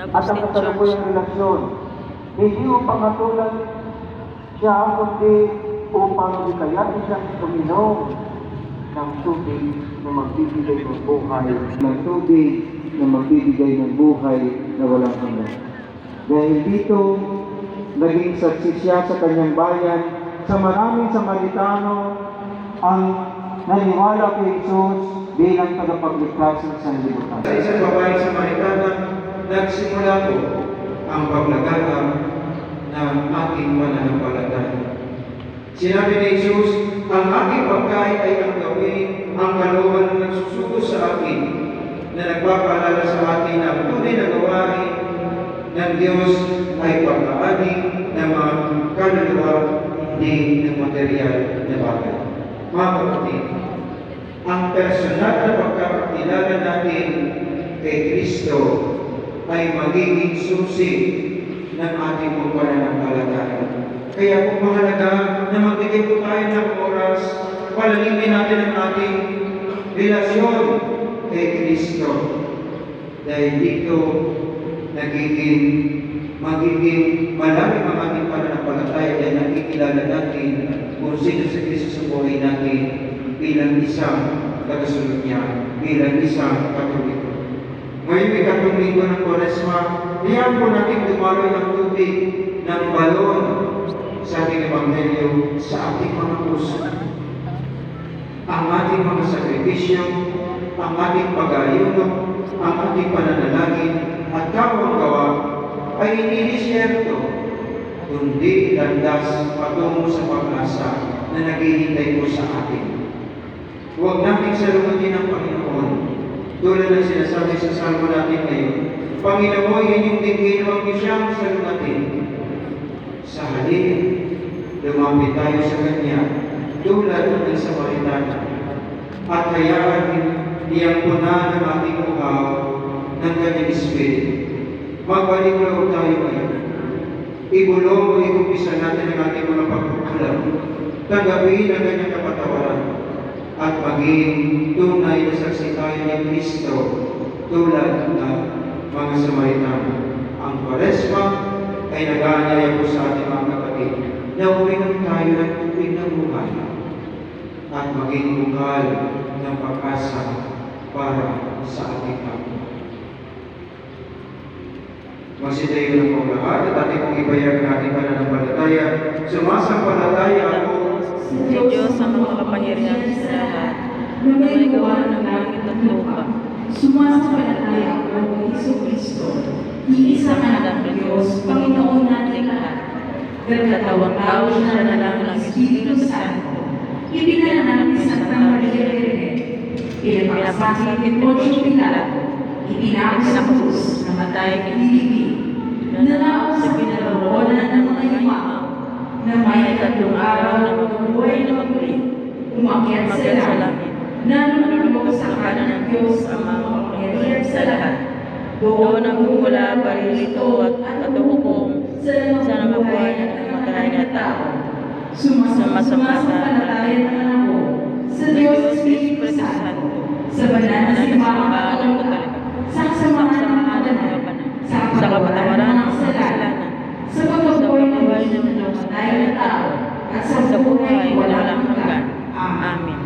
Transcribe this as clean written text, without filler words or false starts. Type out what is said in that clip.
at ang kasalukuyang relasyon. Hindi upang hatulan siya, kundi upang hikayatin siyang uminom ng tubig na magbibigay ng buhay, ng tubig na magbibigay ng buhay na walang hanggan. Dahil dito, naging saksi siya sa kanyang bayan, sa maraming Samaritano ang naniwala kay Jesus bilang tagapagligtas ng sanlibutan. Sa isang babaeng Samaritana, nagsimula po ang paglagata ng aking mananampalataya. Sinabi ni Jesus, ang aking pagkain ay ang gawin ang kalooban ng nagsusugo sa akin na nagpapaalala sa atin na ang tunay na gawain ng Diyos ay pagkaani ng mga kaluluwa, hindi ng material na bagay. Mga kapatid, ang personal na pagkakakilala natin kay Kristo ay magiging susi ng ating pananampalataya. Kaya kung mahalaga na magbigay po tayo ng oras, palalimin natin ang ating relasyon kay Kristo. Dahil dito, magiging malalim ang ating pananampalataya dahil nakikilala natin kung sino si Kristo sa buhay natin bilang isang tagasunod niya, bilang isang Katoliko. Ngayong ikatlong linggo ng Kwaresma, diyan po natin dumaloy ng tubig ng balon sa ating Ebanghelyo, sa ating mga puso. Ang ating mga sakripisyo, ang ating pag-aayuno, ang ating pananalangin at kawang-gawa ay hindi disyerto, kundi landas patungo sa pag-asa na naghihintay po sa atin. Huwag nating salungatin ang Panginoon. Tulad ng sinasabi sa salmo natin ngayon, Panginoon, inyong dinggin, huwag niyo siyang salungatin. Sa halip, lumapit tayo sa Kanya, tulad ng Samaritana, at hayaan niyang puna ng ating uhaw ng Kanyang Espiritu. Magbalik loob tayo ngayon. Ibulong o ikumpisa natin ang ating mga pagkukulang. Tanggapin ang Kanyang kapatawaran at maging tunay na saksi tayo ni Kristo tulad ng mga Samaritano. Ang Kwaresma ay nag-aanyaya po sa ating mga kapatid na uminom tayo ng tubig ng buhay at maging bukal ng pag-asa para sa ating kapwa. Magsitayo na po lahat at ating pong ibayag ang ating pananampalataya. Sumasampalataya ako sa Diyos ang makapangyarihan sa lahat, na may gawa ng langit at lupa. Sumasampalataya ako kay Jesucristo, iisang anak ng Diyos, Panginoon natin lahat. Katawang tao siya na lang ng Espiritu Santo. Ipinanganak ni Santa Maria Rene. Pinapasakit ni Poncio Pilato. Ipinakasakus, namatay ni Lili. Nanaw sa pinaroroonan ng mga imaw, na may tatlong araw na mabubuhay na maguli. Umakyat sa langit, nanunulog sa kanan ng Diyos ang mga makapangyarihan sa lahat. Doon ang mula paririto at katuhukom sa namabuhay ng matay na tao. Sumasampalataya na ako sa Diyos Espiritu Santo, sa banal na simbahan ng Katoliko, sa kasamahan ng mga banal, sa kapatawaran ng kasalanan, sa pagkabuhay ng namatay na tao, at sa buhay na walang hanggan. Amen.